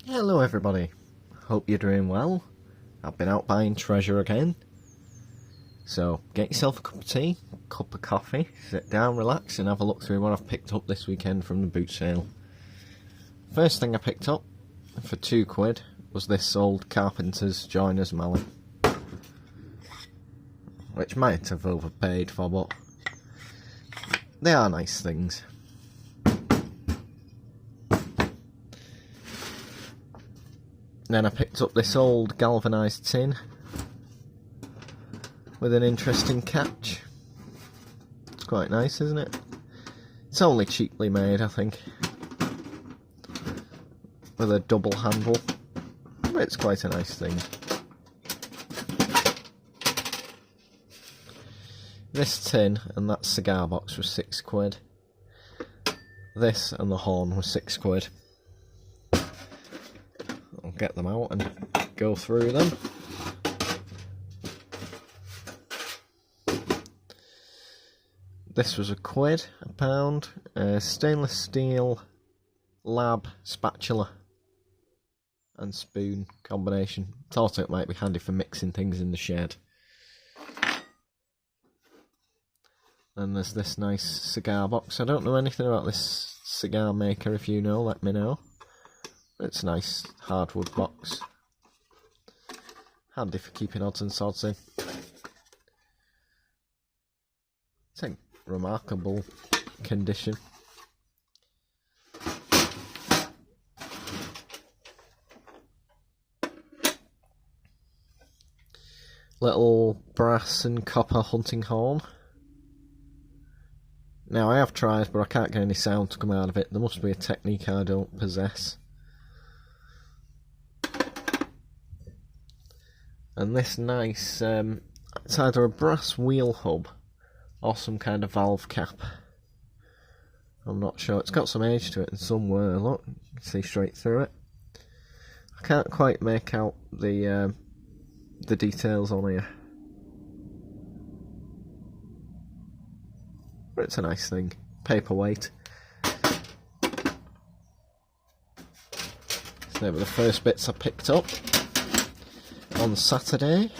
Hello everybody, hope you're doing well. I've been out buying treasure again. So get yourself a cup of tea, cup of coffee, sit down, relax and have a look through what I've picked up this weekend from the boot sale. First thing I picked up for £2 was this old carpenter's joiner's mallet, which might have overpaid for, but they are nice things. Then I picked up this old galvanised tin with an interesting catch. It's quite nice, isn't it? It's only cheaply made, I think, with a double handle, but it's quite a nice thing. This tin and that cigar box was £6. This and the horn was £6. I'll get them out and go through them. This was £1, £1, stainless steel lab spatula and spoon combination. Thought it might be handy for mixing things in the shed. And there's this nice cigar box. I don't know anything about this cigar maker. If you know, let me know. It's a nice hardwood box. Handy for keeping odds and sods in. It's in remarkable condition. Little brass and copper hunting horn. Now I have tried, but I can't get any sound to come out of it. There must be a technique I don't possess. And this nice, it's either a brass wheel hub or some kind of valve cap. I'm not sure. It's got some age to it and somewhere. Look, you can see straight through it. I can't quite make out the details on here, but it's a nice thing. Paperweight. So they were the first bits I picked up on Saturday.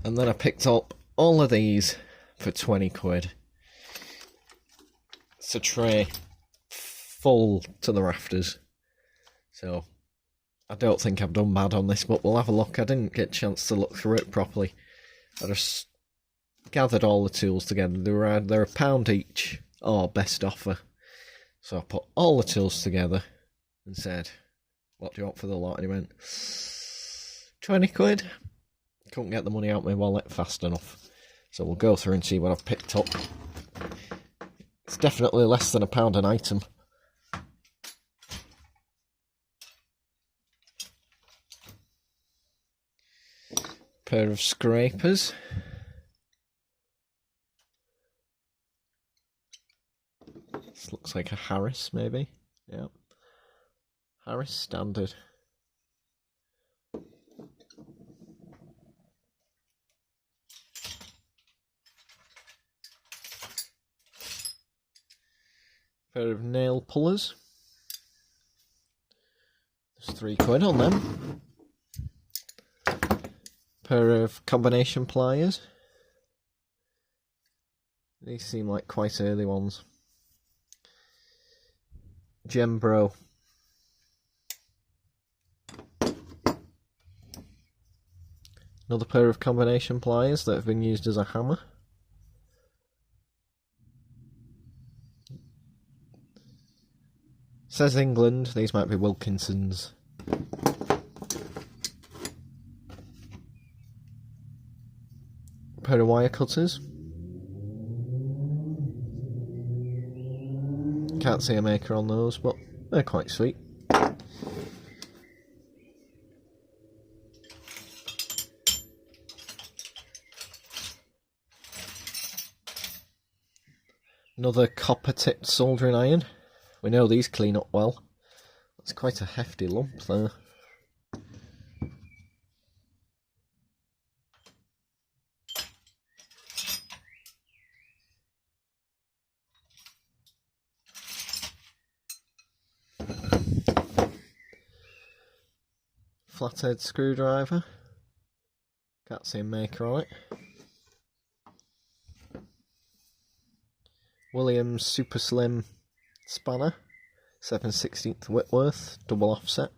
And then I picked up all of these for £20. It's a tray full to the rafters. So I don't think I've done bad on this, but we'll have a look. I didn't get a chance to look through it properly. I just gathered all the tools together. They're £1 each, or best offer. So I put all the tools together and said, what do you want for the lot? And he went, £20. Couldn't get the money out of my wallet fast enough. So we'll go through and see what I've picked up. It's definitely less than £1 an item. Pair of scrapers. This looks like a Harris, maybe. Yeah. Harris standard. Pair of nail pullers. There's £3 on them. Pair of combination pliers. These seem like quite early ones. Gembro. Another pair of combination pliers that have been used as a hammer. Says England, these might be Wilkinson's. Pair of wire cutters. Can't see a maker on those, but they're quite sweet. Another copper-tipped soldering iron. We know these clean up well. That's quite a hefty lump there. flathead screwdriver. Can't see a maker on it. Williams Super Slim spanner, 7/16 Whitworth, double offset.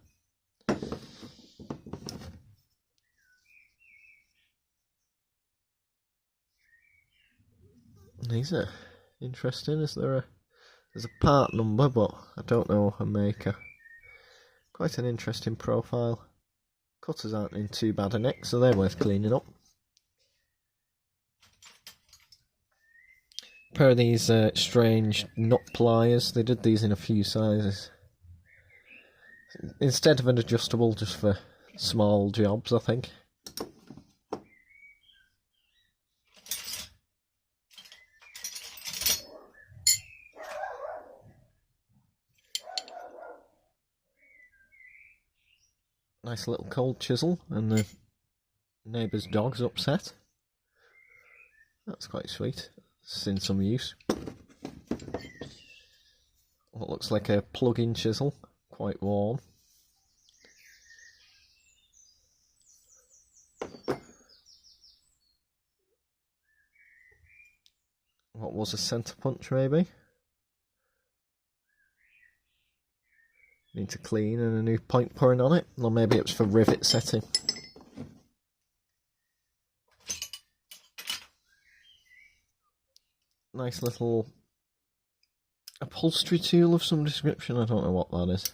These are interesting. There's a part number, but I don't know a maker. Quite an interesting profile. Cutters aren't in too bad a nick, so they're worth cleaning up. A pair of these strange nut pliers. They did these in a few sizes. Instead of an adjustable, just for small jobs, I think. Nice little cold chisel, and the neighbour's dog's upset. That's quite sweet. It's in some use. What looks like a plug-in chisel, quite worn. What was a centre punch, maybe? Need to clean and a new point pouring on it, or maybe it was for rivet setting. Nice little upholstery tool of some description. I don't know what that is.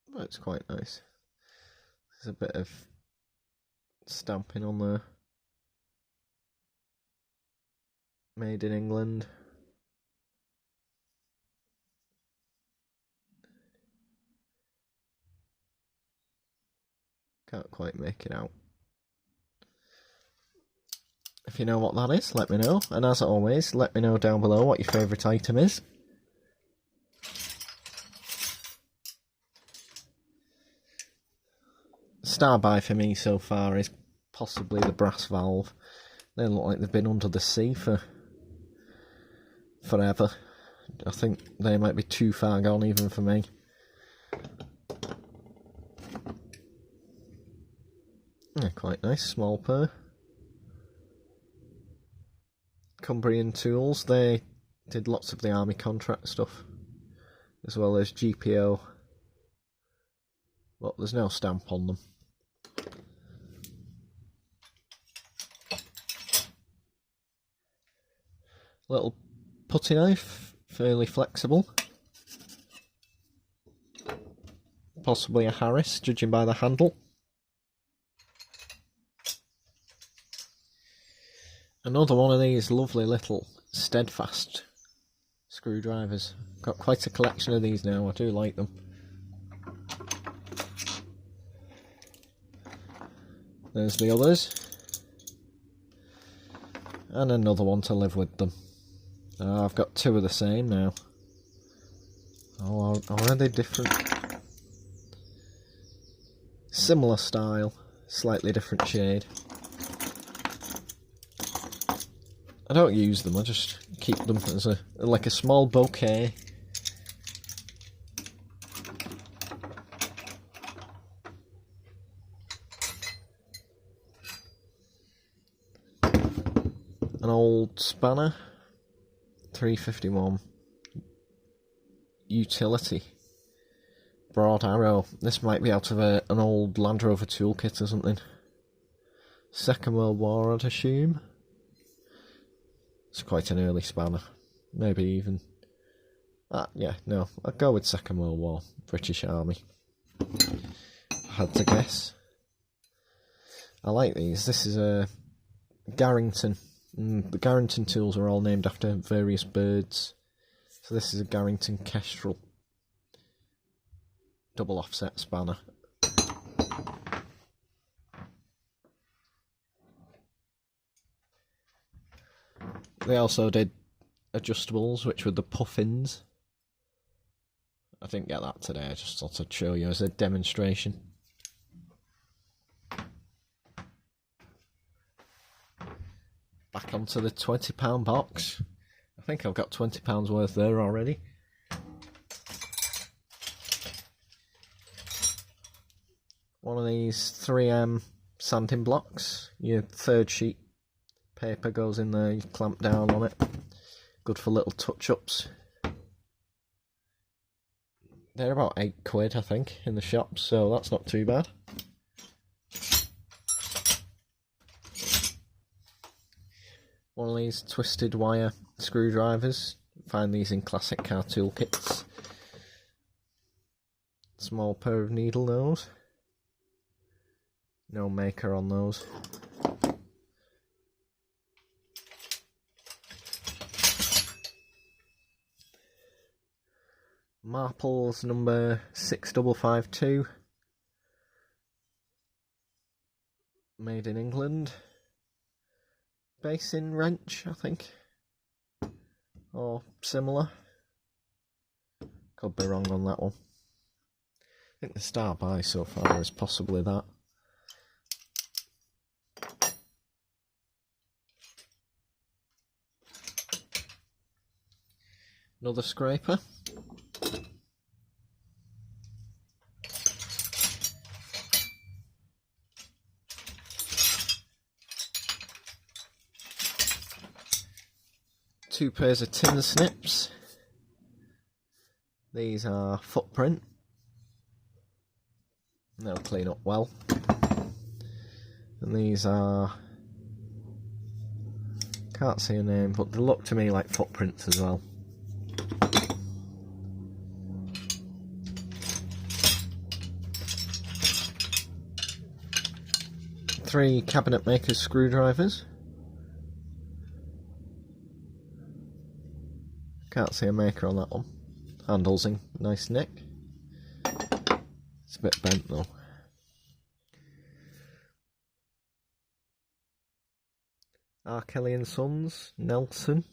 But it's quite nice. There's a bit of stamping on there. Made in England. Can't quite make it out. If you know what that is, let me know. And as always, let me know down below what your favourite item is. Star buy for me so far is possibly the brass valve. They look like they've been under the sea for forever. I think they might be too far gone even for me. Yeah, quite nice, small pair. Cumbrian Tools, they did lots of the army contract stuff, as well as GPO. Well, there's no stamp on them. Little putty knife, fairly flexible. Possibly a Harris, judging by the handle. Another one of these lovely little steadfast screwdrivers. Got quite a collection of these now, I do like them. There's the others. And another one to live with them. I've got two of the same now. Oh, are they different? Similar style, slightly different shade. I don't use them, I just keep them as like a small bouquet. An old spanner, 351 utility broad arrow. This might be out of an old Land Rover toolkit or something. Second World War, I'd assume. It's quite an early spanner, maybe even. Yeah, no, I'd go with Second World War, British Army. I had to guess. I like these. This is a Garrington. The Garrington tools are all named after various birds. So this is a Garrington Kestrel double offset spanner. They also did adjustables, which were the puffins. I didn't get that today, I just thought I'd show you as a demonstration. Back onto the £20 box. I think I've got £20 worth there already. One of these 3M sanding blocks. Your third sheet paper goes in there, you clamp down on it. Good for little touch-ups. They're about £8, I think, in the shop, so that's not too bad. One of these twisted wire screwdrivers. Find these in classic car tool kits. Small pair of needle nose. No maker on those. Marples number 6552. Made in England. Basing wrench, I think. Or similar. Could be wrong on that one. I think the star buy so far is possibly that. Another scraper. Two pairs of tin snips. These are footprint. They'll clean up well. And these are, can't see a name, but they look to me like footprints as well. Three cabinet maker's screwdrivers. Can't see a maker on that one. Handles in nice nick. It's a bit bent though. R. Kelly and Sons, Nelson,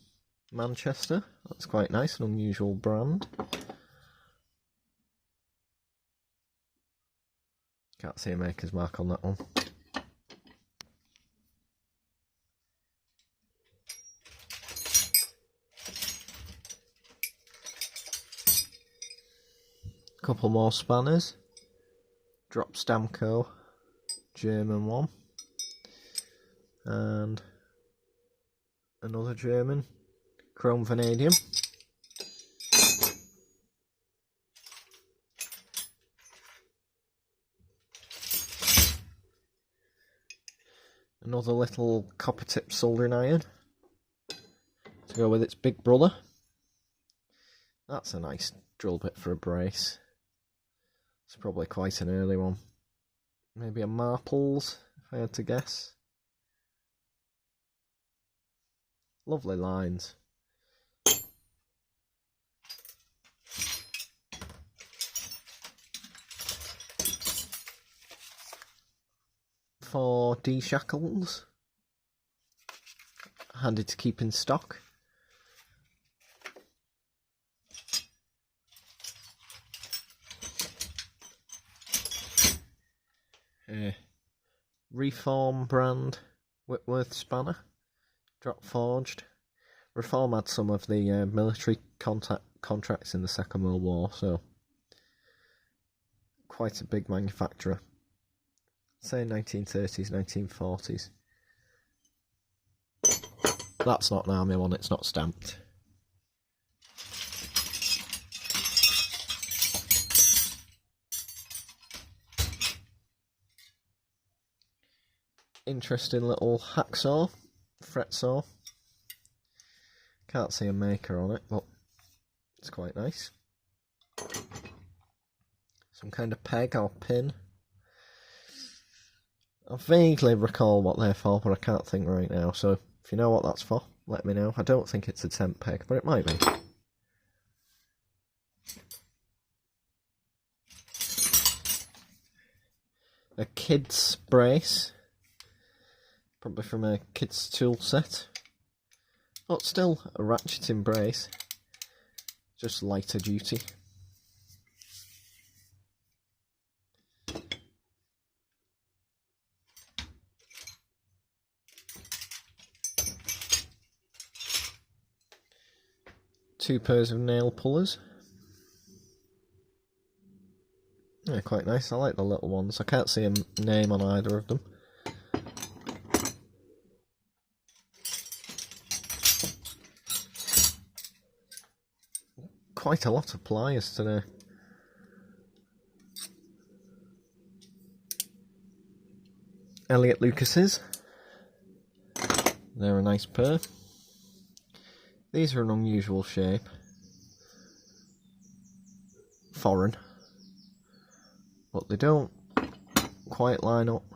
Manchester. That's quite nice, an unusual brand. Can't see a maker's mark on that one. Couple more spanners. Drop Stamco, German one. And another German, chrome vanadium. Another little copper tip soldering iron to go with its big brother. That's a nice drill bit for a brace. It's probably quite an early one. Maybe a Marples, if I had to guess. Lovely lines. For D-shackles. Handy to keep in stock. Reform brand Whitworth spanner, drop forged. Reform had some of the military contracts in the Second World War, so quite a big manufacturer. Say 1930s, 1940s. That's not an army one, it's not stamped. Interesting little hacksaw, fret saw. Can't see a maker on it, but it's quite nice. Some kind of peg or pin. I vaguely recall what they're for, but I can't think right now. So if you know what that's for, let me know. I don't think it's a tent peg, but it might be. A kid's brace. Probably from a kid's tool set. But still a ratcheting brace. Just lighter duty. 2 pairs of nail pullers. Yeah, quite nice. I like the little ones. I can't see a name on either of them. Quite a lot of pliers today. Elliot Lucas's. They're a nice pair. These are an unusual shape. Foreign. But they don't quite line up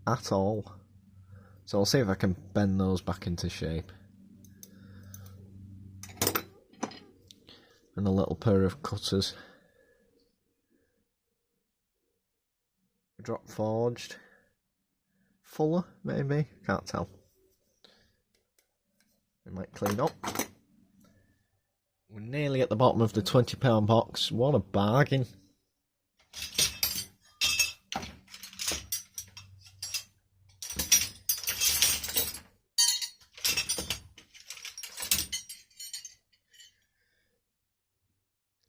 at all. So I'll see if I can bend those back into shape. And a little pair of cutters. Drop forged. Fuller, maybe? Can't tell. We might clean up. We're nearly at the bottom of the £20 box. What a bargain.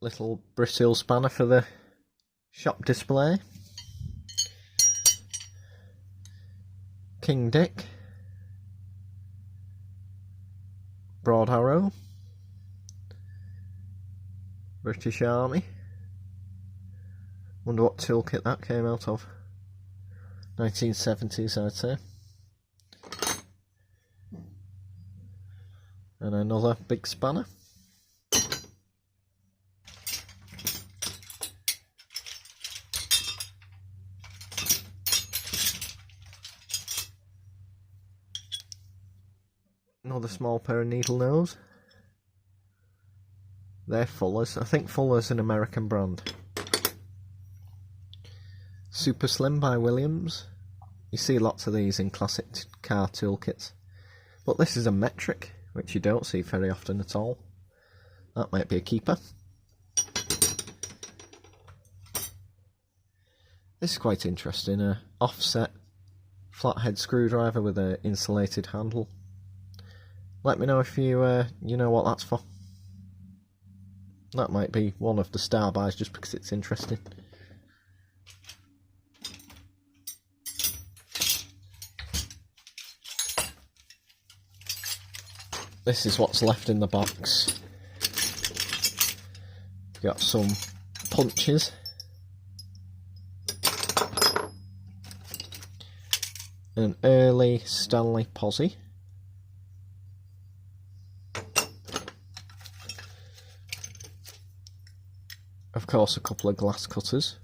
Little bristle spanner for the shop display. King Dick. Broad arrow. British Army. Wonder what toolkit that came out of. 1970s, I'd say. And another big spanner. Another small pair of needle nose. They're Fuller's. I think Fuller's an American brand. Super Slim by Williams. You see lots of these in classic car toolkits. But this is a metric, which you don't see very often at all. That might be a keeper. This is quite interesting. A offset flathead screwdriver with an insulated handle. Let me know if you you know what that's for. That might be one of the star buys just because it's interesting. This is what's left in the box. Got some punches. An early Stanley Posse. Of course, a couple of glass cutters,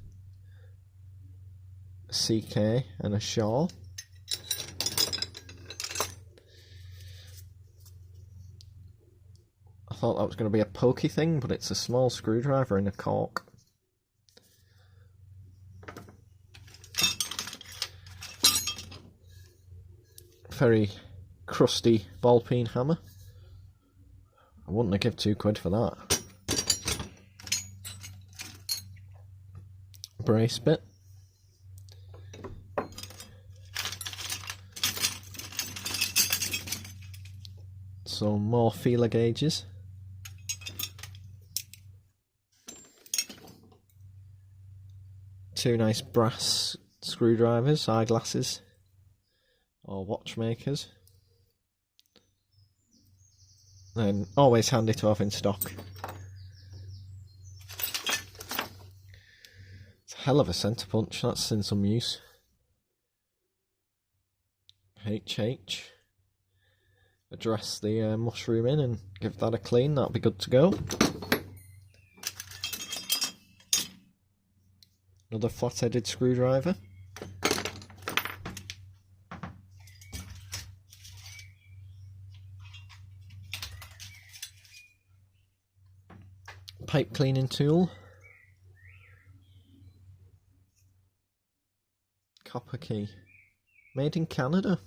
a CK and a Shaw. I thought that was going to be a pokey thing, but it's a small screwdriver in a cork. Very crusty ball peen hammer. I wouldn't have given £2 for that. Brace bit. Some more feeler gauges. Two nice brass screwdrivers, eyeglasses or watchmakers. Then always handy to have in stock. Hell of a centre punch, that's in some use. HH. Address the mushroom in and give that a clean, that'll be good to go. Another flat-headed screwdriver. Pipe cleaning tool. Copper key. Made in Canada.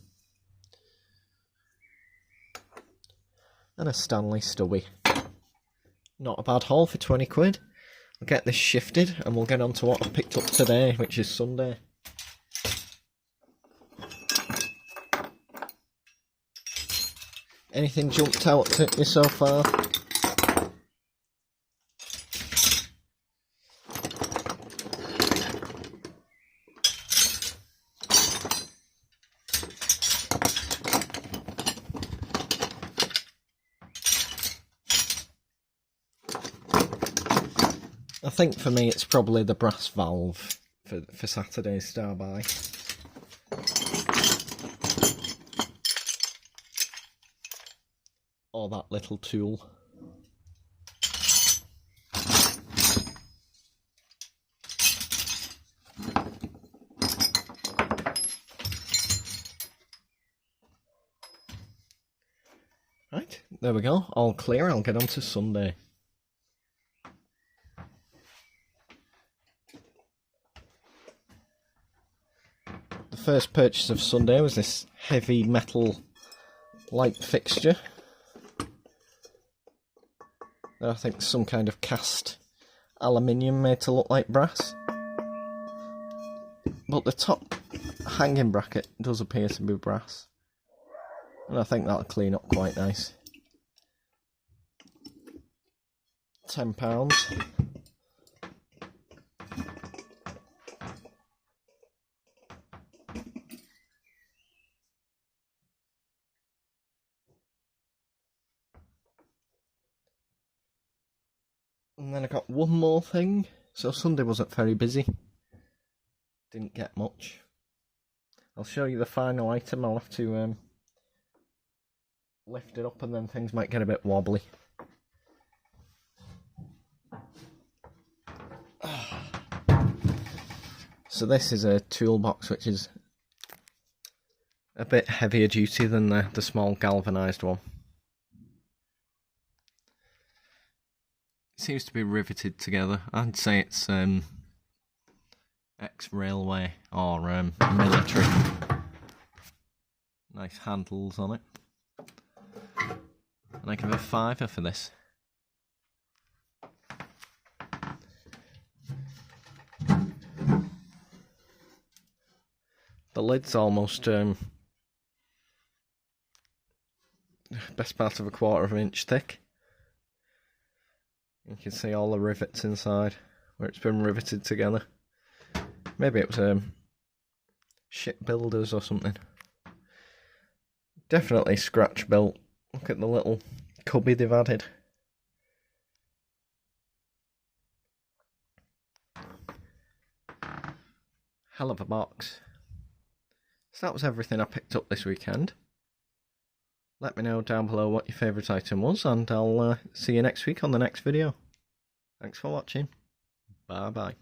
And a Stanley Stubby. Not a bad haul for £20. I'll get this shifted and we'll get on to what I've picked up today, which is Sunday. Anything jumped out at you so far? I think for me it's probably the brass valve for Saturday's star buy. Or that little tool. Right, there we go, all clear. I'll get on to Sunday. The first purchase of Sunday was this heavy metal light fixture. I think some kind of cast aluminium made to look like brass. But the top hanging bracket does appear to be brass. And I think that'll clean up quite nice. £10. And then I got one more thing. So Sunday wasn't very busy. Didn't get much. I'll show you the final item. I'll have to lift it up and then things might get a bit wobbly. So this is a toolbox which is a bit heavier duty than the small galvanised one. It seems to be riveted together. I'd say it's ex-railway or military. Nice handles on it. And I give a £5 for this. The lid's almost best part of a quarter of an inch thick. You can see all the rivets inside where it's been riveted together. Maybe it was shipbuilders or something. Definitely scratch built. Look at the little cubby they've added. Hell of a box. So that was everything I picked up this weekend. Let me know down below what your favourite item was, and I'll see you next week on the next video. Thanks for watching. Bye bye.